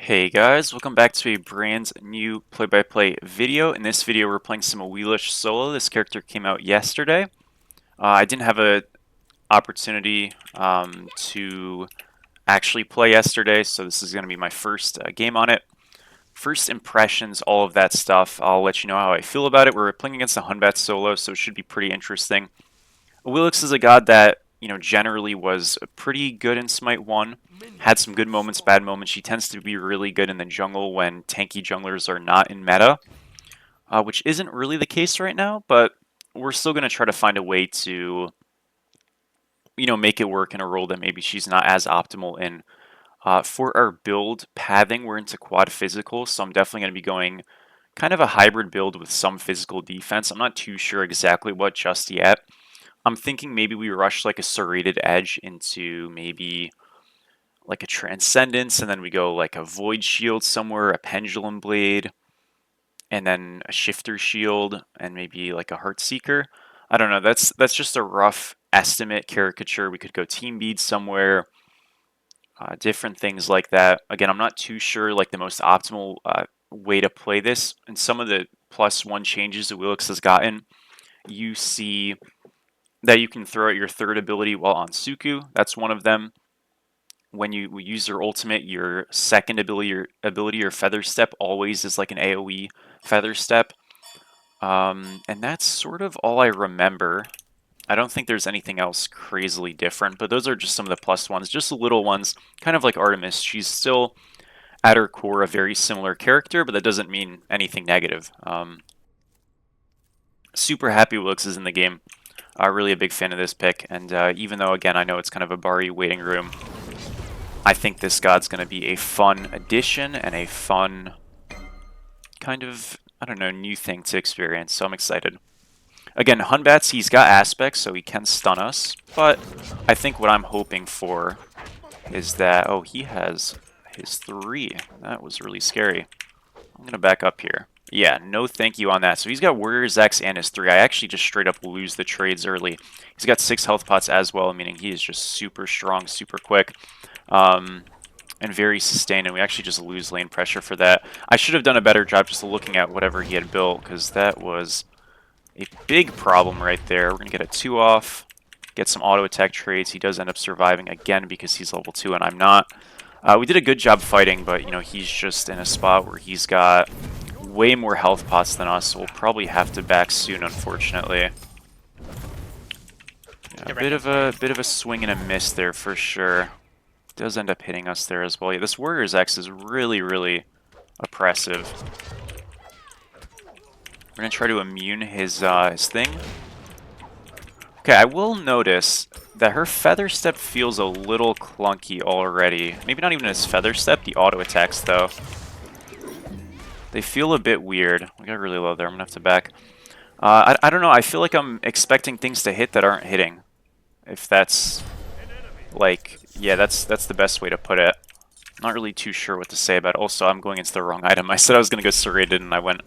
Hey guys, welcome back to a brand new play-by-play video. In this video, we're playing some Awilix solo. This character came out yesterday. I didn't have a opportunity to actually play yesterday, so this is going to be my first game on it. First impressions, all of that stuff. I'll let you know how I feel about it. We're playing against a Hunbat solo, so it should be pretty interesting. Awilix is a god that, generally was pretty good in Smite 1. Had some good moments, bad moments. She tends to be really good in the jungle when tanky junglers are not in meta, which isn't really the case right now, but we're still going to try to find a way to, make it work in a role that maybe she's not as optimal in. For our build pathing, we're into quad physical, so I'm definitely going to be going kind of a hybrid build with some physical defense. I'm not too sure exactly what just yet. I'm thinking maybe we rush like a serrated edge into maybe like a transcendence, and then we go like a void shield somewhere, a pendulum blade, and then a shifter shield, and maybe like a heart seeker. I don't know. That's just a rough estimate caricature. We could go team bead somewhere, different things like that. Again, I'm not too sure like the most optimal way to play this. And some of the +1 changes that Awilix has gotten, you see that you can throw out your third ability while on Suku. That's one of them. When you use your ultimate, your second ability, your Feather Step, always is like an AoE Feather Step. And that's sort of all I remember. I don't think there's anything else crazily different, but those are just some of the +1s, just the little ones, kind of like Artemis. She's still, at her core, a very similar character, but that doesn't mean anything negative. Super happy Wilkes is in the game. Really a big fan of this pick, and even though, again, I know it's kind of a Bari waiting room, I think this god's going to be a fun addition and a fun kind of, I don't know, new thing to experience, so I'm excited. Again, Hunbats, he's got aspects, so he can stun us, but I think what I'm hoping for is that, oh, he has his 3. That was really scary. I'm going to back up here. Yeah, no thank you on that. So he's got Warrior's X and his 3. I actually just straight up lose the trades early. He's got 6 health pots as well, meaning he is just super strong, super quick, and very sustained, and we actually just lose lane pressure for that. I should have done a better job just looking at whatever he had built, because that was a big problem right there. We're going to get a 2 off, get some auto attack trades. He does end up surviving again because he's level 2 and I'm not. We did a good job fighting, but he's just in a spot where he's got way more health pots than us, so we'll probably have to back soon, unfortunately. Yeah, a bit of a swing and a miss there for sure. Does end up hitting us there as well. Yeah, this Warrior's X is really, really oppressive. We're gonna try to immune his thing. Okay, I will notice that her Feather Step feels a little clunky already. Maybe not even his Feather Step, the auto attacks though. They feel a bit weird. We got really low there. I'm gonna have to back. I don't know. I feel like I'm expecting things to hit that aren't hitting. If that's like, yeah, that's the best way to put it. Not really too sure what to say about it. Also, I'm going into the wrong item. I said I was gonna go serrated, and I went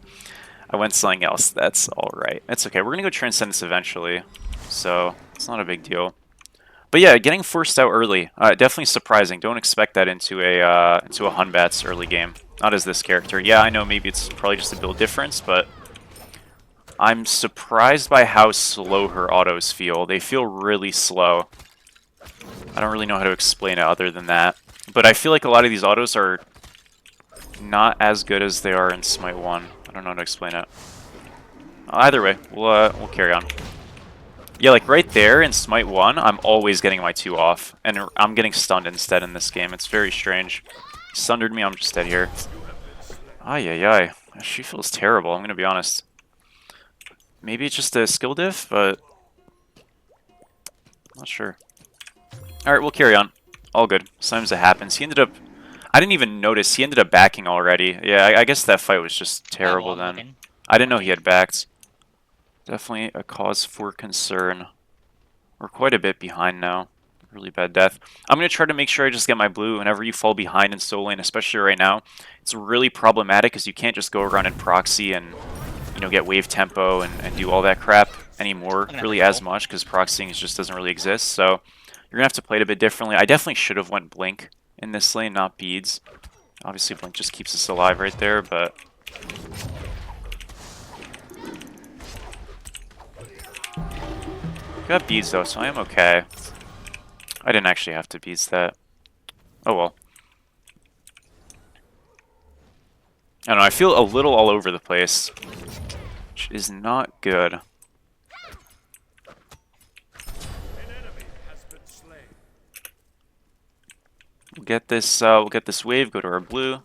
something else. That's all right. It's okay. We're gonna go Transcendence eventually, so it's not a big deal. But yeah, getting forced out early, definitely surprising. Don't expect that into a Hunbat's early game. Not as this character. Yeah, I know maybe it's probably just a build difference, but I'm surprised by how slow her autos feel. They feel really slow. I don't really know how to explain it other than that. But I feel like a lot of these autos are not as good as they are in Smite 1. I don't know how to explain it. Either way, we'll carry on. Yeah, like right there in Smite 1, I'm always getting my 2 off, and I'm getting stunned instead in this game. It's very strange. He sundered me, I'm just dead here. Ay, ay, ay. She feels terrible, I'm gonna be honest. Maybe it's just a skill diff, but not sure. Alright, we'll carry on. All good. Sometimes it happens. He ended up... I didn't even notice. He ended up backing already. Yeah, I guess that fight was just terrible then. I didn't know he had backed. Definitely a cause for concern. We're quite a bit behind now. Really bad death. I'm going to try to make sure I just get my blue whenever you fall behind in solo lane, especially right now. It's really problematic because you can't just go around in proxy and, get wave tempo and do all that crap anymore, really as much, because proxying just doesn't really exist. So you're going to have to play it a bit differently. I definitely should have went blink in this lane, not beads. Obviously, Blink just keeps us alive right there, but... Got beads though, so I am okay. I didn't actually have to beads that. Oh well. I don't know, I feel a little all over the place, which is not good. We'll get this wave, go to our blue.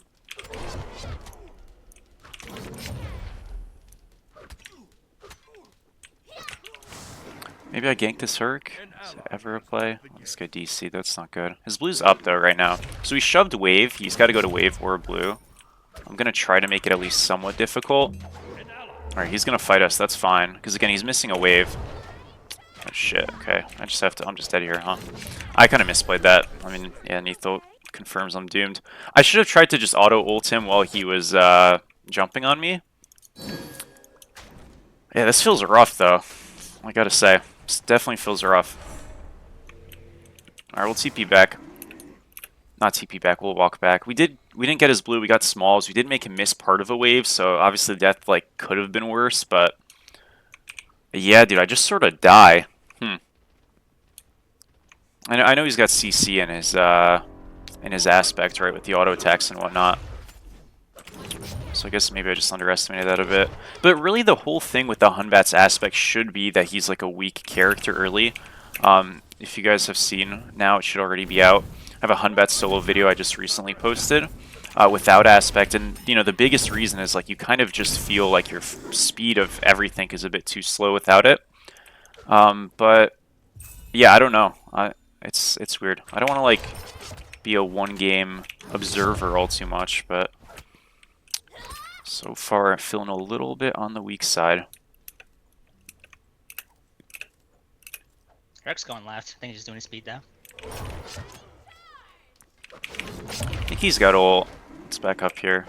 Maybe I gank this Herc? Is it ever a play? Let's go DC, that's not good. His blue's up though right now. So he shoved wave, he's got to go to wave or blue. I'm going to try to make it at least somewhat difficult. Alright, he's going to fight us, that's fine. Because again, he's missing a wave. Oh shit, okay. I'm just dead here, huh? I kind of misplayed that. I mean, yeah, Neathel confirms I'm doomed. I should have tried to just auto-ult him while he was jumping on me. Yeah, this feels rough though. I gotta say. This definitely feels rough. Alright, we'll TP back. Not TP back, we'll walk back. We didn't get his blue, we got smalls. We did make him miss part of a wave, so obviously death like could have been worse, but yeah, dude, I just sort of die. I know he's got CC in his aspect, right, with the auto attacks and whatnot. So I guess maybe I just underestimated that a bit. But really the whole thing with the Hunbat's aspect should be that he's like a weak character early. If you guys have seen, now it should already be out. I have a Hunbat solo video I just recently posted without aspect. And, you know, the biggest reason is like you kind of just feel like your speed of everything is a bit too slow without it. But, yeah, I don't know. It's weird. I don't want to like be a one-game observer all too much, but... So far, I'm feeling a little bit on the weak side. Rex going left. I think he's just doing his speed now. I think he's got ult. Let's back up here.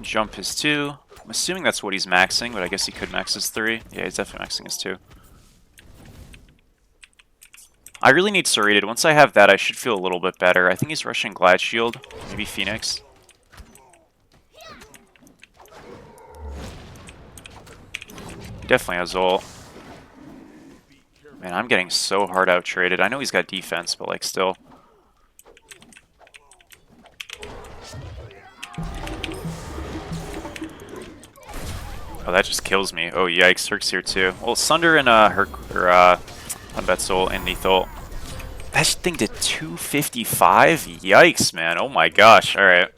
Jump his 2. I'm assuming that's what he's maxing, but I guess he could max his 3. Yeah, he's definitely maxing his 2. I really need Serrated. Once I have that, I should feel a little bit better. I think he's rushing Glide Shield. Maybe Phoenix. He definitely has ult. Man, I'm getting so hard out traded. I know he's got defense, but like still. Oh, that just kills me. Oh, yikes. Herc's here too. Well, Sunder and Hunbat's ult and Neathel. That thing did 255? Yikes, man. Oh my gosh. Alright.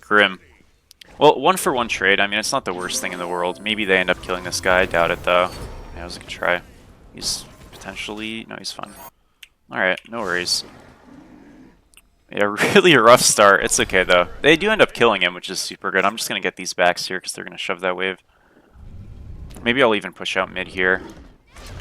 Grim. Well, 1-for-1 trade. I mean, it's not the worst thing in the world. Maybe they end up killing this guy. I doubt it, though. Yeah, it was a good try. He's potentially... No, he's fine. Alright, no worries. Yeah, really a rough start. It's okay, though. They do end up killing him, which is super good. I'm just going to get these backs here because they're going to shove that wave. Maybe I'll even push out mid here.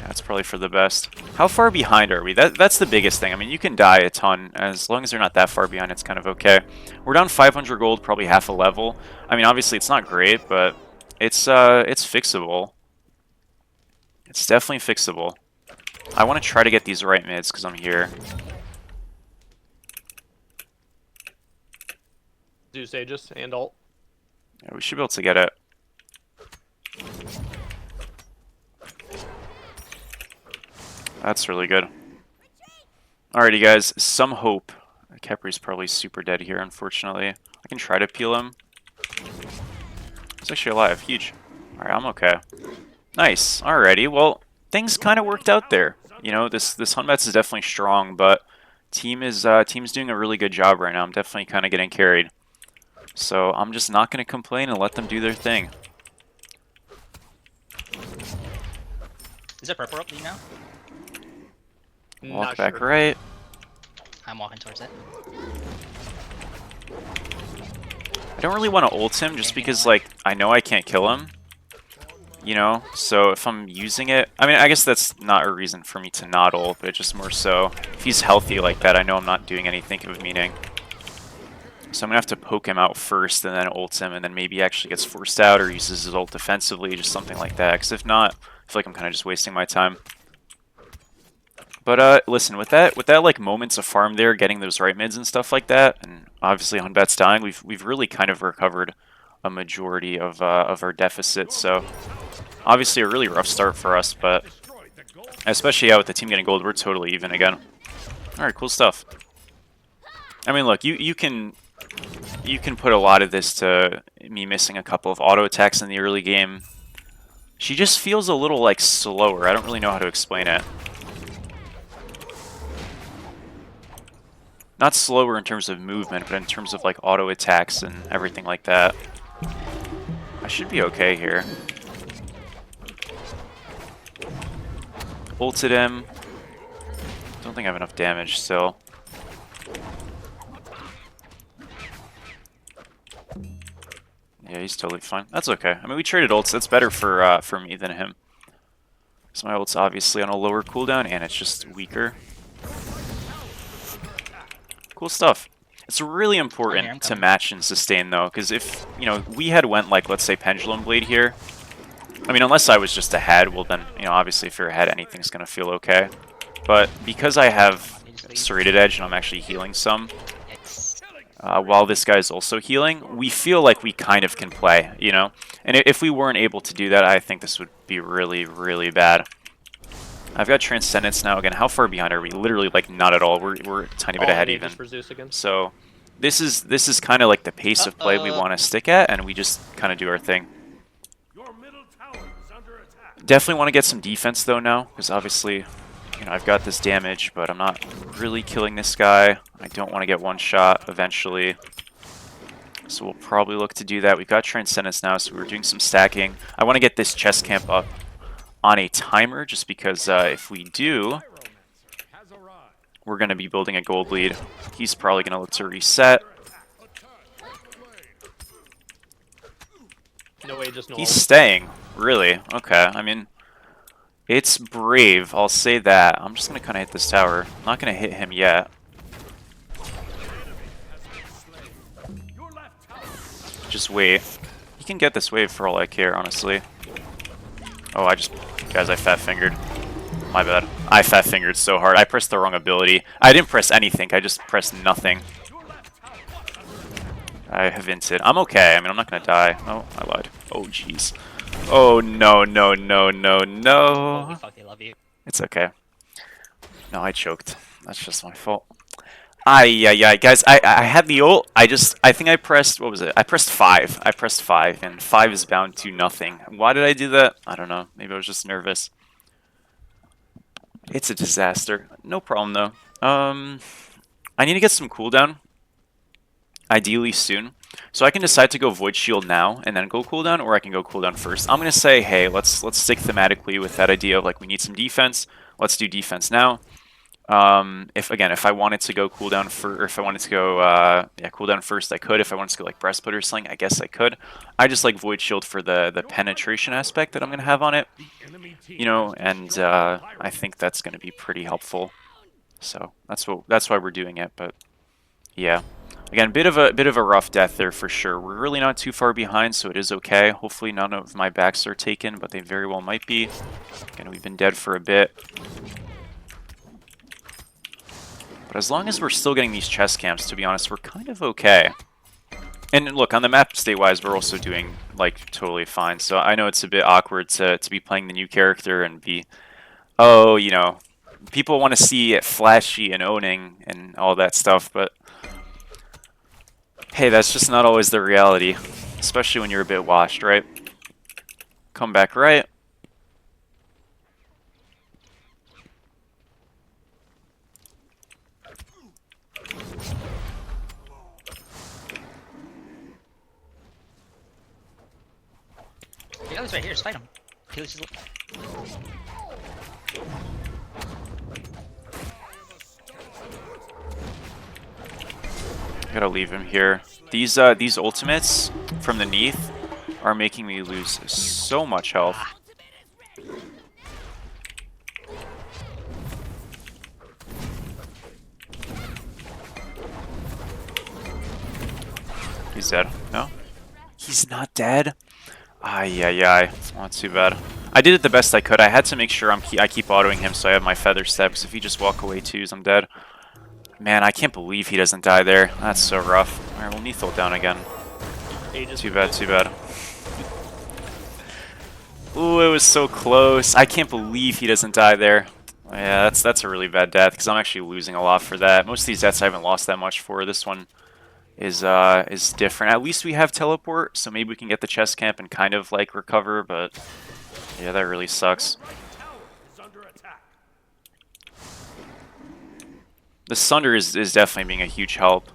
That's probably for the best. How far behind are we? That's the biggest thing. I mean, you can die a ton. As long as you're not that far behind, it's kind of okay. We're down 500 gold, probably half a level. I mean, obviously, it's not great, but it's fixable. It's definitely fixable. I want to try to get these right mids because I'm here. Do Sages and ult. Yeah, we should be able to get it. That's really good. Alrighty, guys. Some hope. Kepri's probably super dead here, unfortunately. I can try to peel him. He's actually alive. Huge. Alright, I'm okay. Nice. Alrighty. Well, things kind of worked out there. You know, this Hunbat's is definitely strong, but team's doing a really good job right now. I'm definitely kind of getting carried. So I'm just not going to complain and let them do their thing. Is it purple up now? Walk back right. I'm walking towards it. I don't really want to ult him just because, like, I know I can't kill him. You know? So if I'm using it... I mean, I guess that's not a reason for me to not ult, but just more so... If he's healthy like that, I know I'm not doing anything of meaning. So I'm going to have to poke him out first and then ult him, and then maybe he actually gets forced out or uses his ult defensively, just something like that. Because if not, I feel like I'm kind of just wasting my time. But listen, with that like moments of farm there, getting those right mids and stuff like that, and obviously Hunbat's dying, we've really kind of recovered a majority of our deficit. So obviously a really rough start for us, but especially with the team getting gold, we're totally even again. All right, cool stuff. I mean, look, you can put a lot of this to me missing a couple of auto attacks in the early game. She just feels a little like slower. I don't really know how to explain it. Not slower in terms of movement, but in terms of like auto attacks and everything like that. I should be okay here. Ulted him. Don't think I have enough damage still. Yeah, he's totally fine. That's okay. I mean, we traded ults. That's better for me than him. So my ult's obviously on a lower cooldown, and it's just weaker. Cool stuff. It's really important to match and sustain, though, because if, you know, we had went, like, let's say Pendulum Blade here. I mean, unless I was just ahead, well then, you know, obviously if you're ahead, anything's going to feel okay. But because I have Serrated Edge and I'm actually healing some, while this guy's also healing, we feel like we kind of can play, you know? And if we weren't able to do that, I think this would be really, really bad. I've got Transcendence now. Again, how far behind are we? Literally, like, not at all. We're a tiny bit ahead even. So this is kind of like the pace of play we want to stick at, and we just kind of do our thing. Definitely want to get some defense, though, now, because obviously, you know, I've got this damage, but I'm not really killing this guy. I don't want to get one shot eventually. So we'll probably look to do that. We've got Transcendence now, so we're doing some stacking. I want to get this chest camp up on a timer, just because if we do, we're going to be building a gold lead. He's probably going to look to reset. No way, just no. He's staying, really. Okay, I mean, it's brave, I'll say that. I'm just going to kind of hit this tower. I'm not going to hit him yet. Just wait. He can get this wave for all I care, honestly. Oh, guys, I fat-fingered. My bad. I fat-fingered so hard. I pressed the wrong ability. I didn't press anything. I just pressed nothing. I have inted. I'm okay. I mean, I'm not going to die. Oh, I lied. Oh, jeez. Oh, no, no, no, no, no. Holy fuck, they love you. It's okay. No, I choked. That's just my fault. Ay, guys, I had the ult. I think I pressed, what was it? I pressed 5. I pressed 5, and 5 is bound to nothing. Why did I do that? I don't know. Maybe I was just nervous. It's a disaster. No problem, though. I need to get some cooldown. Ideally soon. So I can decide to go Void Shield now, and then go cooldown, or I can go cooldown first. I'm going to say, hey, let's stick thematically with that idea of, like, we need some defense. Let's do defense now. If I wanted to go cooldown or if I wanted to go cooldown first, I could. If I wanted to go like breastplate or sling, I guess I could. I just like Void Shield for the penetration aspect that I'm gonna have on it, you know, and I think that's gonna be pretty helpful. So that's why we're doing it. But yeah, again, bit of a rough death there for sure. We're really not too far behind, so it is okay. Hopefully none of my backs are taken, but they very well might be. Again, we've been dead for a bit. But as long as we're still getting these chest camps, to be honest, we're kind of okay. And look, on the map state-wise, we're also doing, like, totally fine. So I know it's a bit awkward to be playing the new character and be, oh, you know, people want to see it flashy and owning and all that stuff, but hey, that's just not always the reality, especially when you're a bit washed, right? Come back right. The other's right here, just fight him. Gotta leave him here. These ultimates from the Neath are making me lose so much health. He's dead. No? He's not dead? Ay. It's not too bad. I did it the best I could. I had to make sure I keep autoing him so I have my feather steps. If he just walk away twos, I'm dead. Man, I can't believe he doesn't die there. That's so rough. Alright, we'll Neathol down again. Too bad, too bad. Ooh, it was so close. I can't believe he doesn't die there. Yeah, that's a really bad death, because I'm actually losing a lot for that. Most of these deaths I haven't lost that much for. This one is different. At least we have teleport, so maybe we can get the chest camp and kind of, like, recover, but yeah, that really sucks. The Sunder is definitely being a huge help.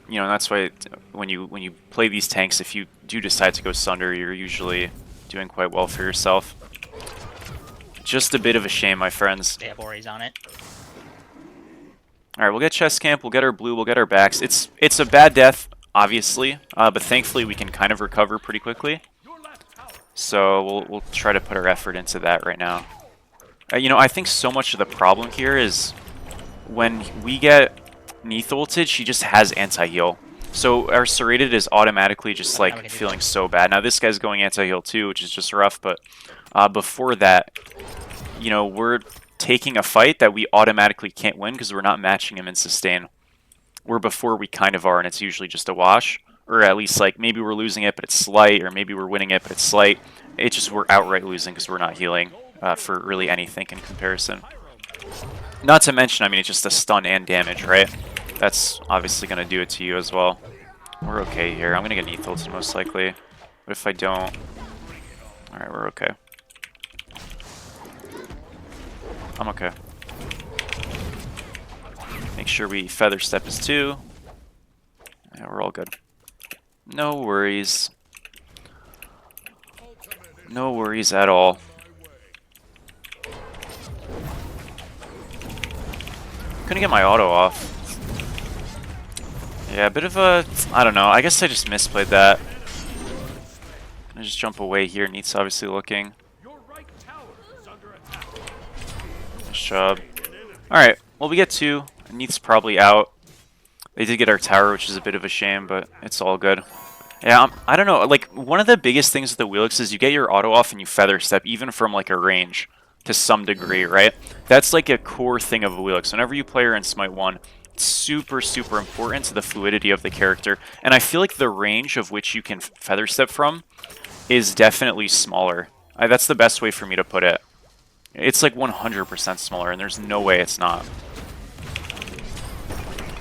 You know, and that's why when you play these tanks, if you do decide to go Sunder, you're usually doing quite well for yourself. Just a bit of a shame, my friends. They have Ori's on it. Alright, we'll get chest camp, we'll get our blue, we'll get our backs. It's a bad death, obviously, but thankfully we can kind of recover pretty quickly. So we'll try to put our effort into that right now. You know, I think so much of the problem here is when we get Neatholted, she just has anti-heal. So our Serrated is automatically just like feeling so bad. Now this guy's going anti-heal too, which is just rough, but before that, you know, we're taking a fight that we automatically can't win because we're not matching him in sustain. Where before we kind of are, and it's usually just a wash. Or at least, like, maybe we're losing it, but it's slight, or maybe we're winning it, but it's slight. It's just we're outright losing because we're not healing for really anything in comparison. Not to mention, I mean, it's just a stun and damage, right? That's obviously going to do it to you as well. We're okay here. I'm going to get Neatholted most likely. But if I don't... Alright, we're okay. I'm okay. Make sure we feather step his 2. Yeah, we're all good. No worries. No worries at all. Couldn't get my auto off. Yeah, a bit of a... I don't know. I guess I just misplayed that. Gonna just jump away here. Neat's obviously looking. Nice job. Alright, well we get 2. Neat's probably out. They did get our tower, which is a bit of a shame, but it's all good. Yeah, I don't know. Like, one of the biggest things with the Awilix is you get your auto off and you feather step, even from, like, a range, to some degree, right? That's, like, a core thing of Awilix. Whenever you play her in Smite 1, it's super, super important to the fluidity of the character. And I feel like the range of which you can feather step from is definitely smaller. That's the best way for me to put it. It's, like, 100% smaller, and there's no way it's not.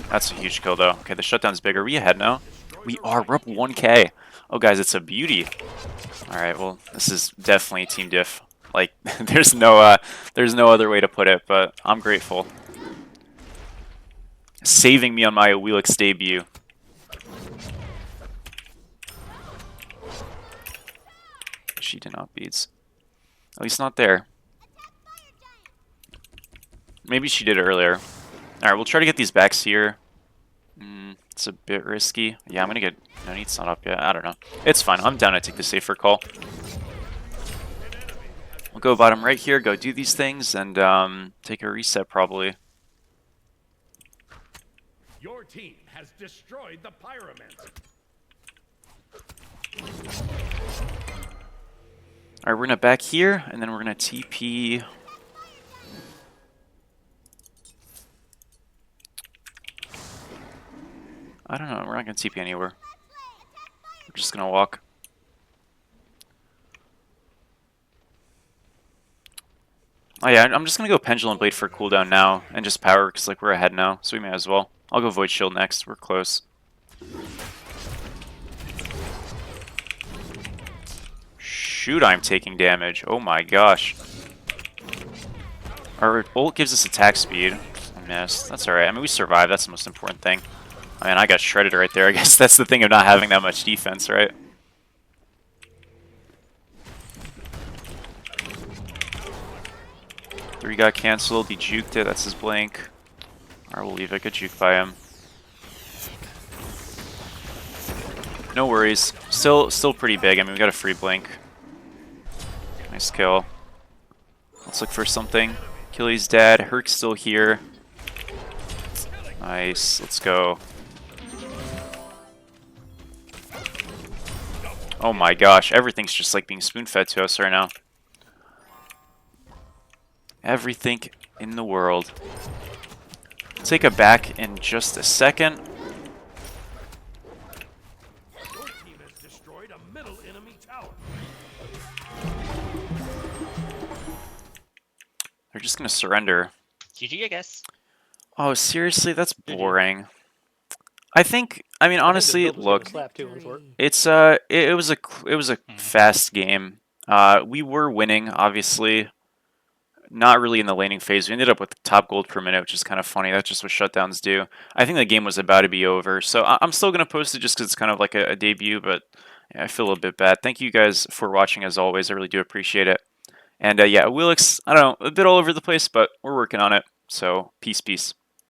That's a huge kill, though. Okay, the shutdown's big. Are we ahead now? We are. We're up 1k. Oh, guys, it's a beauty. Alright, well, this is definitely team diff. Like, there's no other way to put it, but I'm grateful. Saving me on my Awilix debut. She did not beats. At least not there. Maybe she did earlier. Alright, we'll try to get these backs here. It's a bit risky. Yeah, I'm gonna get... No, Neat's not up yet. I don't know. It's fine. I'm down to take the safer call. We'll go bottom right here, go do these things, and take a reset probably. Your team has destroyed the pyramid. Alright, we're gonna back here, and then we're gonna TP... I don't know, we're not going to TP anywhere. We're just going to walk. Oh yeah, I'm just going to go Pendulum Blade for cooldown now, and just power, because like, we're ahead now, so we may as well. I'll go Void Shield next, we're close. Shoot, I'm taking damage. Oh my gosh. Our ult gives us attack speed. I missed. That's alright. I mean, we survived, that's the most important thing. I mean, I got shredded right there. I guess that's the thing of not having that much defense, right? Three got cancelled. He juked it. That's his blink. Alright, we'll leave it. Good juke by him. No worries. Still pretty big. I mean, we got a free blink. Nice kill. Let's look for something. Achilles dead. Herc's still here. Nice. Let's go. Oh my gosh, everything's just like being spoon-fed to us right now. everything in the world. Take a back in just a second. Your team has destroyed a middle enemy tower. They're just gonna surrender. GG, I guess. Oh, seriously? That's boring. I mean, honestly, I think this build was gonna look, slap too when it's work. it's it was a fast game. We were winning, obviously. Not really in the laning phase. We ended up with top gold per minute, which is kind of funny. That's just what shutdowns do. I think the game was about to be over, so I'm still gonna post it just because it's kind of like a debut. But yeah, I feel a little bit bad. Thank you guys for watching as always. I really do appreciate it. And yeah, Awilix, I don't know, a bit all over the place, but we're working on it. So peace, peace.